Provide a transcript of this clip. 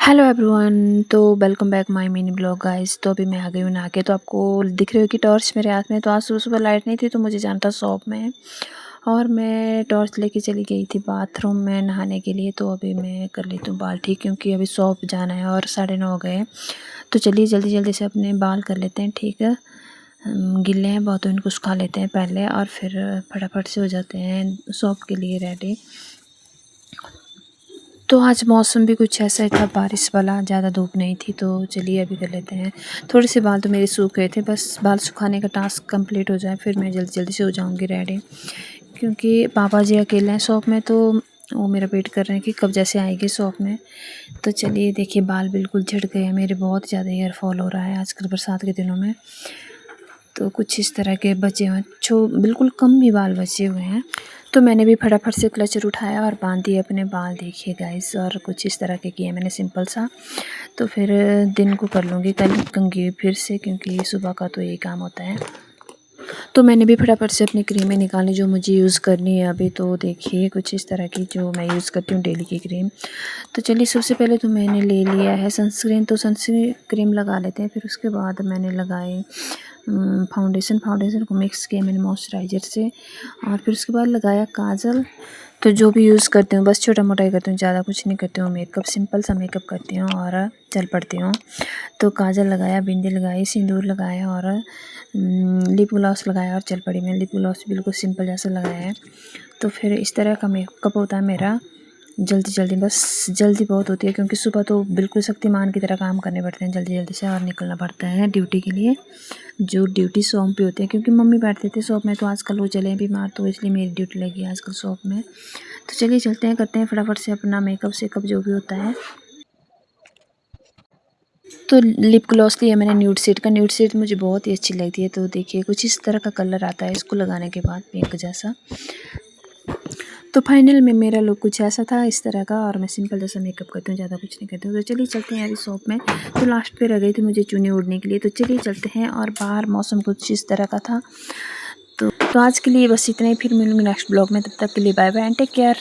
Hello everyone. तो welcome back my mini blog guys. तो अभी मैं आ गई हूँ नहा के। तो आपको दिख रही हो कि टॉर्च मेरे हाथ में। तो आज सुबह सुबह लाइट नहीं थी तो मुझे जाना था शॉप में, और मैं टॉर्च लेके चली गई थी बाथरूम में नहाने के लिए। तो अभी मैं कर लेती हूँ बाल ठीक, क्योंकि अभी शॉप जाना है और 9:30 हो गए। तो चलिए जल्दी जल्दी से अपने बाल कर लेते हैं ठीक है। गिले हैं बहुत तो इनको सुखा लेते हैं पहले, और फिर फटाफट से हो जाते हैं शॉप के लिए रेडी। तो आज मौसम भी कुछ ऐसा ही था, बारिश वाला, ज़्यादा धूप नहीं थी। तो चलिए अभी कर लेते हैं। थोड़े से बाल तो मेरे सूख गए थे, बस बाल सुखाने का टास्क कंप्लीट हो जाए फिर मैं जल्दी जल्दी से हो जाऊंगी रेडी। क्योंकि पापा जी अकेले हैं शॉप में, तो वो मेरा वेट कर रहे हैं कि कब जैसे आएगी शॉप में। तो चलिए देखिए बाल बिल्कुल झड़ गए हैं मेरे, बहुत ज़्यादा हेयर फॉल हो रहा है आजकल बरसात के दिनों में। तो कुछ इस तरह के बचे हुए बिल्कुल कम ही बाल बचे हुए हैं। तो मैंने भी फटाफट से क्लचर उठाया और बांध दिए अपने बाल, देखिए गाइस। और कुछ इस तरह के किए मैंने सिंपल सा। तो फिर दिन को कर लूँगी कल कंघी फिर से, क्योंकि सुबह का तो यही काम होता है। तो मैंने भी फटाफट से अपनी क्रीमें निकाली जो मुझे यूज़ करनी है अभी। तो देखिए कुछ इस तरह की जो मैं यूज़ करती हूँ डेली की क्रीम। तो चलिए सबसे पहले तो मैंने ले लिया है सनस्क्रीन। तो सनस्क्रीन क्रीम लगा लेते हैं, फिर उसके बाद मैंने लगाए फाउंडेशन को मिक्स किया मैंने मॉइस्चराइज़र से, और फिर उसके बाद लगाया काजल। तो जो भी यूज़ करती हूँ बस छोटा मोटा ही करती हूँ, ज़्यादा कुछ नहीं करती हूँ मेकअप, सिंपल सा मेकअप करती हूँ और चल पड़ती हूँ। तो काजल लगाया, बिंदी लगाई, सिंदूर लगाया और लिप ग्लॉस लगाया और चल पड़ी। मैं लिप ग्लॉस बिल्कुल सिंपल जैसा लगाया है। तो फिर इस तरह का मेकअप होता है मेरा, जल्दी जल्दी, बस जल्दी बहुत होती है क्योंकि सुबह तो बिल्कुल शक्तिमान की तरह काम करने पड़ते हैं जल्दी जल्दी से, और निकलना पड़ता है ड्यूटी के लिए। जो ड्यूटी शॉप पे होती है, क्योंकि मम्मी बैठते थे शॉप में, तो आजकल वो चले हैं बीमार, तो इसलिए मेरी ड्यूटी लगी है आजकल शॉप में। तो चलिए चलते हैं, करते हैं फटाफट से अपना मेकअप सेकअप जो भी होता है। तो लिप ग्लॉस लिया मैंने न्यूड शेड का। न्यूड शेड मुझे बहुत ही अच्छी लगती है। तो देखिए कुछ इस तरह का कलर आता है इसको लगाने के बाद, पिंक जैसा। तो फाइनल में मेरा लुक कुछ ऐसा था इस तरह का, और मैं सिंपल जैसा मेकअप करती हूँ, ज़्यादा कुछ नहीं करती हूँ। तो चलिए चलते हैं अभी शॉप में। तो लास्ट पे रह गई थी मुझे चुन्नी ओढ़ने के लिए। तो चलिए चलते हैं, और बाहर मौसम कुछ इस तरह का था। तो आज के लिए बस इतना ही, फिर मिलूंगी नेक्स्ट ब्लॉग में। तब तक के लिए bye bye and take care.